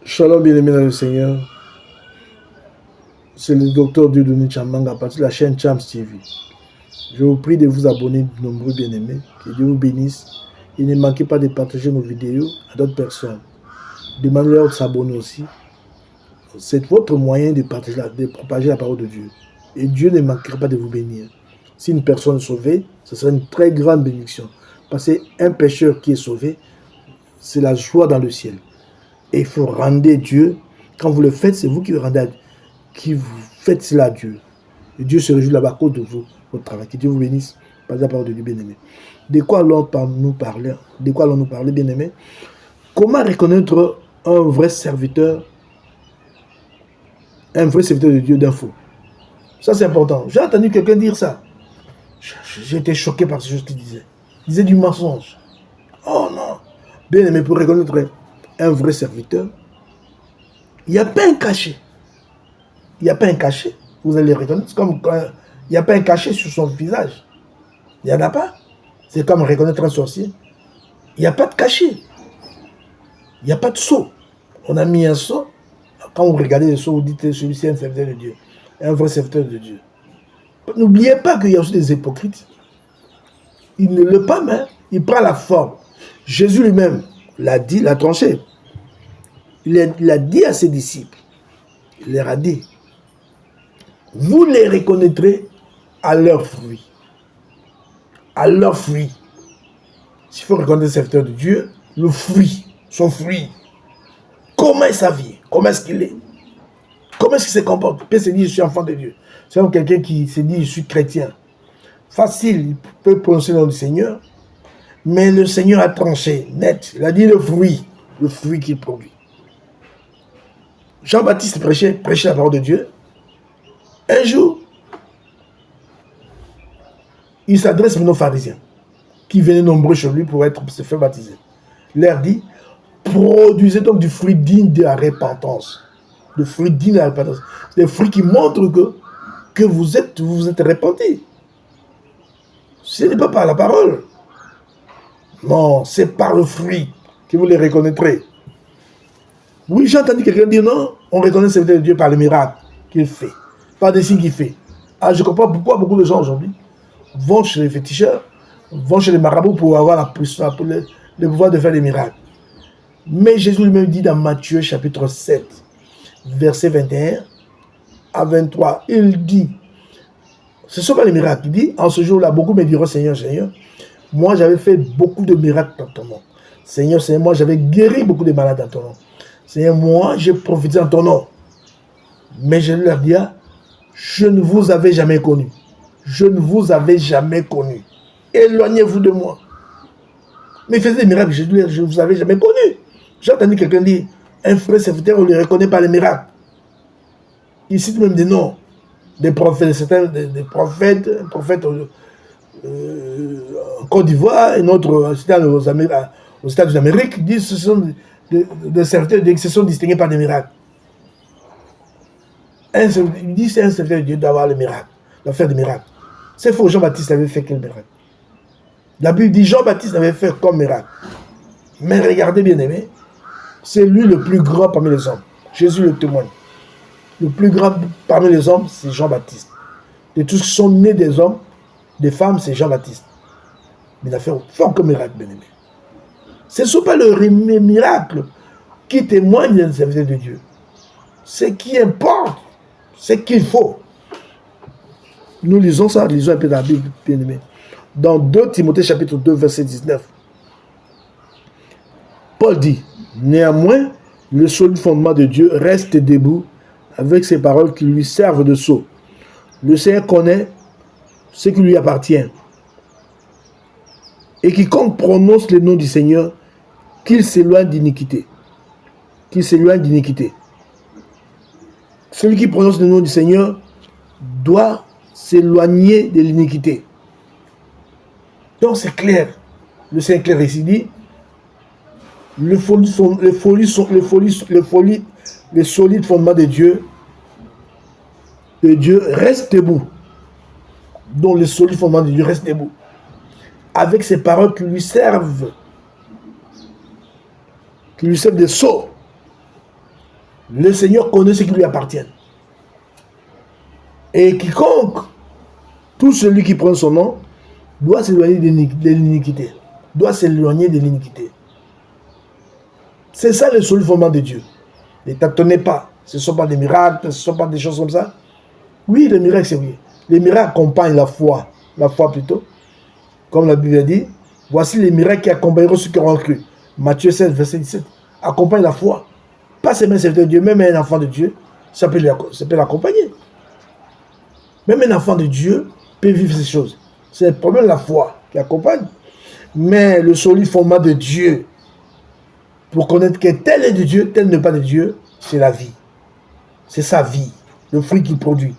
Shalom, bien-aimé dans le Seigneur. C'est le docteur Dieudonné Tchambanga à partir de la chaîne Chams TV. Je vous prie de vous abonner, nombreux bien-aimés. Que Dieu vous bénisse. Et ne manquez pas de partager nos vidéos à d'autres personnes. Demandez-leur de s'abonner aussi. C'est votre moyen de propager la parole de Dieu. Et Dieu ne manquera pas de vous bénir. Si une personne est sauvée, ce sera une très grande bénédiction. Parce qu'un pécheur qui est sauvé, c'est la joie dans le ciel. Et il faut rendre Dieu. Quand vous le faites, c'est vous qui le rendez à Dieu. Qui vous faites cela à Dieu. Et Dieu se réjouit là-bas à cause de vous, votre travail. Que Dieu vous bénisse par la parole de Dieu, bien-aimé. De quoi allons-nous parler? De quoi allons-nous parler, bien-aimé? Comment reconnaître un vrai serviteur de Dieu d'un faux? Ça, c'est important. J'ai entendu quelqu'un dire ça. J'ai été choqué par ce qu'il disait. Il disait du mensonge. Oh non. Bien-aimé, pour reconnaître un vrai serviteur, il n'y a pas un cachet. Il n'y a pas un cachet. Vous allez le reconnaître. C'est comme quand il n'y a pas un cachet sur son visage. Il n'y en a pas. C'est comme reconnaître un sorcier. Il n'y a pas de cachet. Il n'y a pas de sceau. On a mis un sceau. Quand vous regardez le sceau, vous dites celui-ci est un serviteur de Dieu. Un vrai serviteur de Dieu. N'oubliez pas qu'il y a aussi des hypocrites. Il ne le pas, mais il prend la forme. Jésus lui-même l'a dit, l'a tranché. Il a dit à ses disciples, il leur a dit, vous les reconnaîtrez à leurs fruits. À leurs fruits. S'il faut reconnaître le serviteur de Dieu, le fruit, son fruit. Comment est sa vie? Comment est-ce qu'il est? Comment est-ce qu'il se comporte? Il peut se dire, je suis enfant de Dieu. C'est comme quelqu'un qui se dit, je suis chrétien. Facile, il peut prononcer le nom du Seigneur, mais le Seigneur a tranché, net. Il a dit le fruit qu'il produit. Jean-Baptiste prêchait la parole de Dieu. Un jour, il s'adresse aux pharisiens qui venaient nombreux chez lui pour se faire baptiser. Il leur dit, produisez donc du fruit digne de la repentance. Le fruit digne de la repentance. Des fruits qui montrent que vous êtes repentis. Ce n'est pas par la parole. Non, c'est par le fruit que vous les reconnaîtrez. Oui, j'ai entendu quelqu'un dire non, on reconnaît le serviteur de Dieu par le miracle qu'il fait, par des signes qu'il fait. Ah, je comprends pourquoi beaucoup de gens aujourd'hui vont chez les féticheurs, vont chez les marabouts pour avoir la puissance, pour le pouvoir de faire des miracles. Mais Jésus lui-même dit dans Matthieu chapitre 7, verset 21 à 23, il dit, ce ne sont pas les miracles, il dit, en ce jour-là, beaucoup me diront, Seigneur, Seigneur, moi j'avais fait beaucoup de miracles dans ton nom. Seigneur, Seigneur, moi j'avais guéri beaucoup de malades dans ton nom. Seigneur, moi j'ai profité en ton nom. Mais je leur dis, je ne vous avais jamais connu. Je ne vous avais jamais connu. Éloignez-vous de moi. Mais faites des miracles, je ne vous avais jamais connu. J'ai entendu quelqu'un dire, un frère serviteur, on ne le reconnaît pas les miracles. Il cite même des noms, des prophètes, des prophètes, un prophète en Côte d'Ivoire, un autre aux États-Unis disent que ce sont des serviteurs qui se sont distingués par des miracles. Il dit que c'est un serviteur de Dieu d'avoir le miracle, de faire des miracles. C'est faux, Jean-Baptiste avait fait quel miracle? La Bible dit Jean-Baptiste avait fait comme miracle. Mais regardez bien aimé, c'est lui le plus grand parmi les hommes. Jésus le témoigne. Le plus grand parmi les hommes, c'est Jean-Baptiste. De tous ceux qui sont nés des hommes, des femmes, c'est Jean-Baptiste. Mais il a fait aucun miracle, bien aimé. Ce ne sont pas les miracles qui témoignent d'un serviteur de Dieu. Ce qui importe, c'est qu'il faut. Nous lisons ça, lisons un peu dans la Bible, bien aimé. Dans 2 Timothée chapitre 2, verset 19. Paul dit, néanmoins, le solide fondement de Dieu reste debout avec ses paroles qui lui servent de sceau. Le Seigneur connaît ce qui lui appartient. Et quiconque prononce le nom du Seigneur, qu'il s'éloigne d'iniquité. Qu'il s'éloigne d'iniquité. Celui qui prononce le nom du Seigneur doit s'éloigner de l'iniquité. Donc c'est clair. Le Seigneur clair ici dit, le solide fondement de Dieu reste debout. Donc le solide fondement de Dieu reste debout. Avec ses paroles qui lui servent de sceau. Le Seigneur connaît ce qui lui appartient. Et quiconque, tout celui qui prend son nom, doit s'éloigner de l'iniquité. Doit s'éloigner de l'iniquité. C'est ça le seul fondement de Dieu. Ne tâtonnez pas. Ce ne sont pas des miracles, ce ne sont pas des choses comme ça. Oui, les miracles, c'est oui. Les miracles accompagnent la foi. La foi plutôt. Comme la Bible a dit, voici les miracles qui accompagneront ceux qui auront cru. Matthieu 16, verset 17. Accompagne la foi. Pas seulement un serviteur de Dieu, même un enfant de Dieu, ça peut l'accompagner. Même un enfant de Dieu peut vivre ces choses. C'est le problème de la foi qui accompagne. Mais le solide fondement de Dieu, pour connaître que tel est de Dieu, tel n'est pas de Dieu, c'est la vie. C'est sa vie, le fruit qu'il produit.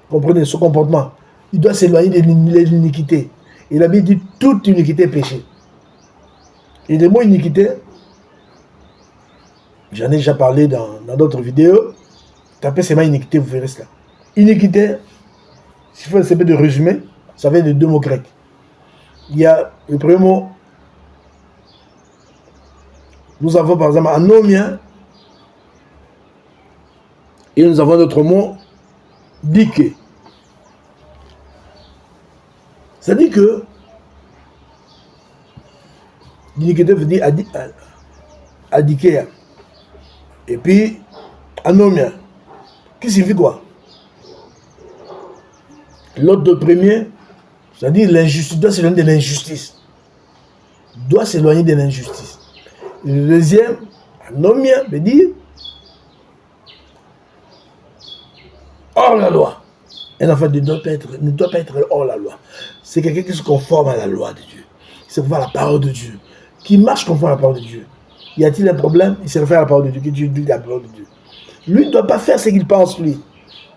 Comprenez ce comportement. Il doit s'éloigner de l'iniquité. Et la Bible dit toute iniquité est péché. Et le mot iniquité, j'en ai déjà parlé dans d'autres vidéos. Tapez seulement iniquité, vous verrez cela. Iniquité, s'il faut essayer de résumer, ça vient de deux mots grecs. Il y a le premier mot. Nous avons par exemple anomia. Et nous avons notre mot dike. Ça dit que l'iniquité veut dire adikea. Et puis anomia. Qui signifie quoi? L'autre premier, c'est-à-dire l'injustice, doit s'éloigner de l'injustice. Doit s'éloigner de l'injustice. Le deuxième, anomia, veut dire hors la loi. Un enfant ne doit pas être hors la loi. C'est quelqu'un qui se conforme à la loi de Dieu. Qui se conforme à la parole de Dieu. Qui marche conforme à la parole de Dieu. Y a-t-il un problème? Il se réfère à la parole de Dieu. Que Dieu dit la parole de Dieu. Lui ne doit pas faire ce qu'il pense, lui.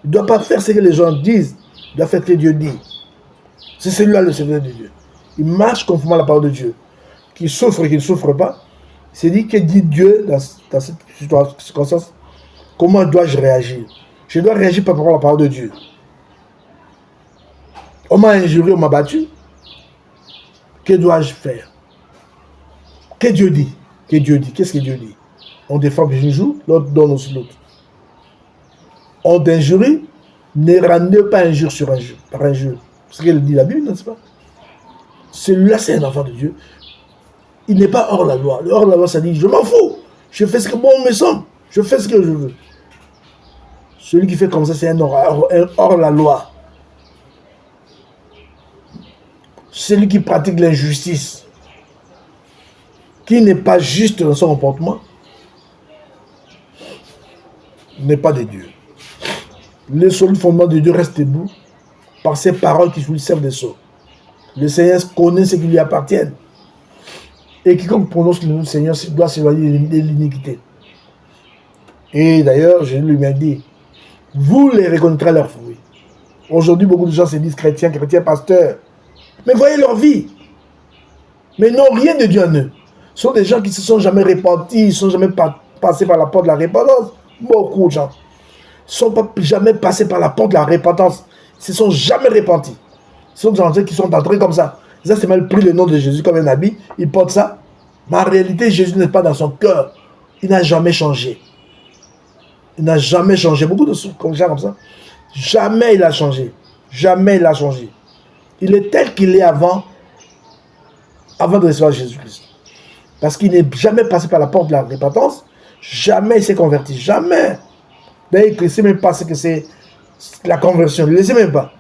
Il ne doit pas faire ce que les gens disent. Il doit faire ce que Dieu dit. C'est celui-là le serviteur de Dieu. Il marche conformément à la parole de Dieu. Qu'il souffre et qu'il ne souffre pas. C'est dit que dit Dieu dans cette circonstance. Comment dois-je réagir? Je dois réagir par rapport à la parole de Dieu. On m'a injurié, on m'a battu. Que dois-je faire? Que Dieu dit? Que Dieu dit? Qu'est-ce que Dieu dit? On défend un jour, l'autre donne aussi l'autre. On t'injurie, ne rendez pas injure sur injure, par injure. C'est ce qu'elle dit la Bible, n'est-ce pas? Celui-là, c'est un enfant de Dieu. Il n'est pas hors la loi. Hors la loi, ça dit, je m'en fous. Je fais ce que bon me semble. Je fais ce que je veux. Celui qui fait comme ça, c'est un hors la loi. Celui qui pratique l'injustice, qui n'est pas juste dans son comportement, n'est pas de Dieu. Le seul fondement de Dieu reste debout par ses paroles qui lui servent de sceau. Le Seigneur connaît ce qui lui appartient. Et quiconque prononce le nom du Seigneur doit s'éloigner de l'iniquité. Et d'ailleurs, Jésus lui-même dit, vous les reconnaîtrez leurs fruits. Aujourd'hui, beaucoup de gens se disent chrétiens, pasteurs. Mais voyez leur vie. Mais ils n'ont rien de Dieu en eux. Ce sont des gens qui ne se sont jamais repentis, ils ne sont jamais passés par la porte de la repentance. Beaucoup de gens ne sont jamais passés par la porte de la repentance. Ils ne se sont jamais repentis. Ce sont des gens qui sont entrés comme ça. Ils ont seulement pris le nom de Jésus comme un habit, ils portent ça. Mais en réalité, Jésus n'est pas dans son cœur. Il n'a jamais changé. Il n'a jamais changé. Beaucoup de gens comme ça. Jamais il a changé. Jamais il a changé. Il est tel qu'il est avant de recevoir Jésus-Christ. Parce qu'il n'est jamais passé par la porte de la repentance. Jamais il s'est converti. Jamais. D'ailleurs, il ne sait même pas ce que c'est la conversion. Il ne le sait même pas.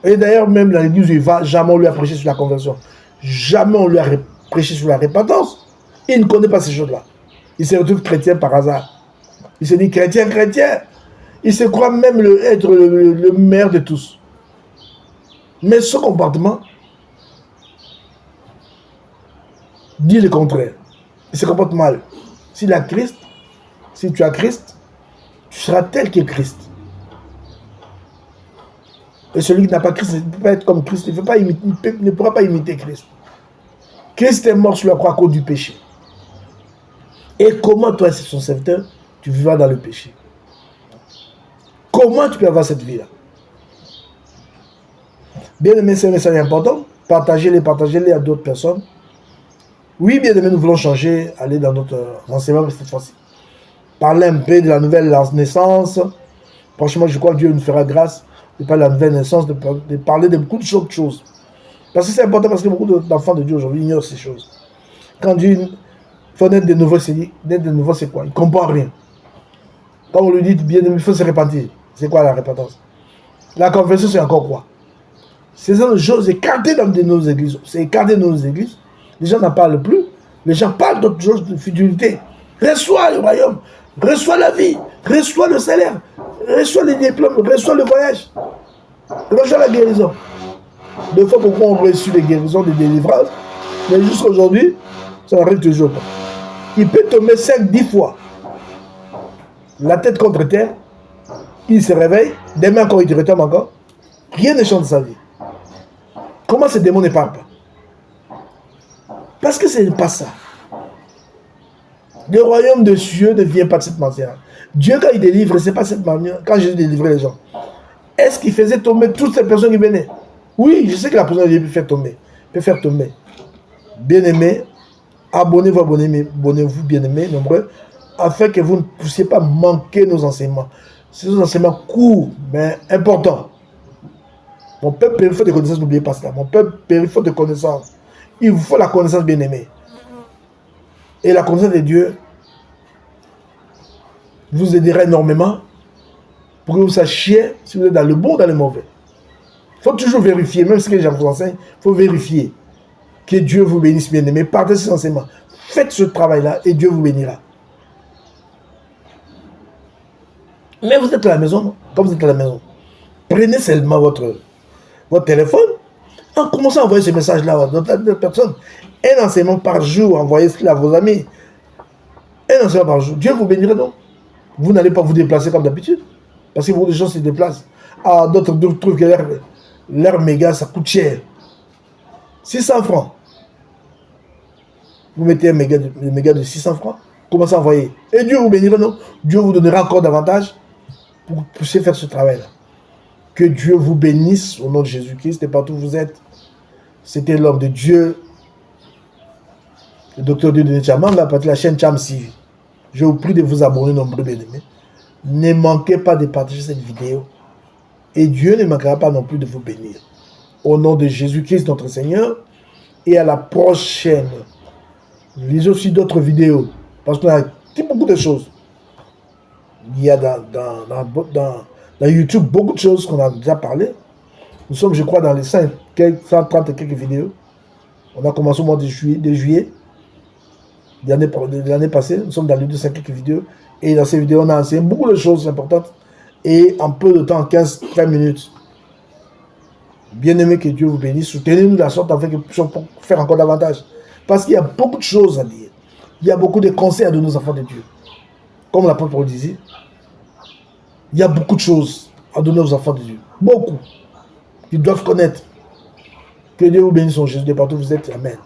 Et d'ailleurs, même dans l'église où il va, jamais on lui a prêché sur la conversion. Jamais on lui a prêché sur la repentance. Il ne connaît pas ces choses-là. Il se retrouve chrétien par hasard. Il se dit chrétien. Il se croit même être le meilleur de tous. Mais ce comportement dit le contraire. Il se comporte mal. Si tu as Christ, tu seras tel que Christ. Et celui qui n'a pas Christ ne peut pas être comme Christ. Il ne pourra pas imiter Christ. Christ est mort sur la croix à cause du péché. Et comment toi, son serviteur, tu vivras dans le péché? Comment tu peux avoir cette vie-là? Bien aimé, c'est un message important. Partagez-les à d'autres personnes. Oui, bien aimé, nous voulons changer, aller dans notre renseignement cette fois-ci. parler un peu de la nouvelle naissance. Franchement, je crois que Dieu nous fera grâce de parler de la nouvelle naissance, de parler de beaucoup de choses. Parce que c'est important, parce que beaucoup d'enfants de Dieu aujourd'hui ignorent ces choses. Quand Dieu faut naître de nouveau, c'est quoi? Il ne comprend rien. Quand on lui dit bien, il faut se repentir. C'est quoi la repentance? La confession, c'est encore quoi? C'est ça, choses écartées dans nos églises. C'est écarté dans nos églises. Les gens n'en parlent plus. Les gens parlent d'autres choses de fidélité. Reçois le royaume, reçois la vie, reçois le salaire, reçois les diplômes, reçois le voyage, reçois la guérison. Des fois, beaucoup ont reçu les guérisons, des délivrances, mais jusqu'à aujourd'hui, ça n'arrive toujours pas. Il peut tomber 5-10 fois, la tête contre terre, il se réveille, demain encore il te retombe encore, rien ne change de sa vie. Comment ces démons ne parlent pas? Parce que ce n'est pas ça. Le royaume de Dieu ne vient pas de cette manière. Dieu, quand il délivre, ce n'est pas cette manière. Quand Jésus délivrait les gens, est-ce qu'il faisait tomber toutes ces personnes qui venaient? Oui, je sais que la personne peut faire tomber. Peut faire tomber. Bien-aimés, abonnez-vous, bien-aimés, nombreux, afin que vous ne puissiez pas manquer nos enseignements. C'est des enseignements courts, mais importants. Mon peuple périt faute de connaissance, n'oubliez pas cela. Mon peuple périt faute de connaissance. Il vous faut la connaissance, bien-aimés. Et la connaissance de Dieu vous aidera énormément pour que vous sachiez si vous êtes dans le bon ou dans le mauvais. Il faut toujours vérifier, même ce que je vous enseigne, il faut vérifier. Que Dieu vous bénisse, bien-aimés. Partez ces enseignements. Faites ce travail-là et Dieu vous bénira. Mais vous êtes à la maison, non? Quand vous êtes à la maison, prenez seulement votre téléphone, en commençant à envoyer ce message-là à d'autres personnes. Un enseignement par jour, envoyez-le à vos amis. Un enseignement par jour. Dieu vous bénira donc. Vous n'allez pas vous déplacer comme d'habitude. Parce que beaucoup de gens se déplacent. Ah, d'autres trouvent que leur méga, ça coûte cher. 600 francs. Vous mettez un méga de 600 francs. Commencez à envoyer. Et Dieu vous bénira, non? Dieu vous donnera encore davantage pour que vous puissiez faire ce travail-là. Que Dieu vous bénisse au nom de Jésus-Christ et partout où vous êtes. C'était l'homme de Dieu, le docteur Dieu de Chamam, la partie de la chaîne Cham TV. Je vous prie de vous abonner, nombreux bien-aimés. Ne manquez pas de partager cette vidéo. Et Dieu ne manquera pas non plus de vous bénir. Au nom de Jésus-Christ, notre Seigneur. Et à la prochaine. Lisez aussi d'autres vidéos. Parce qu'on a dit beaucoup de choses. Il y a dans YouTube beaucoup de choses qu'on a déjà parlé. Nous sommes, je crois, dans les 130 et quelques vidéos. On a commencé au mois de juillet. L'année passée, nous sommes dans les 200 quelques vidéos. Et dans ces vidéos, on a enseigné beaucoup de choses importantes. Et en peu de temps, 15-20 minutes. Bien-aimé, que Dieu vous bénisse. Soutenez-nous de la sorte afin que nous puissions faire encore davantage. Parce qu'il y a beaucoup de choses à dire. Il y a beaucoup de conseils à donner aux enfants de Dieu. Comme l'apôtre Paul disait, il y a beaucoup de choses à donner aux enfants de Dieu. Beaucoup. Ils doivent connaître. Que Dieu vous bénisse en Jésus de partout où vous êtes. Amen.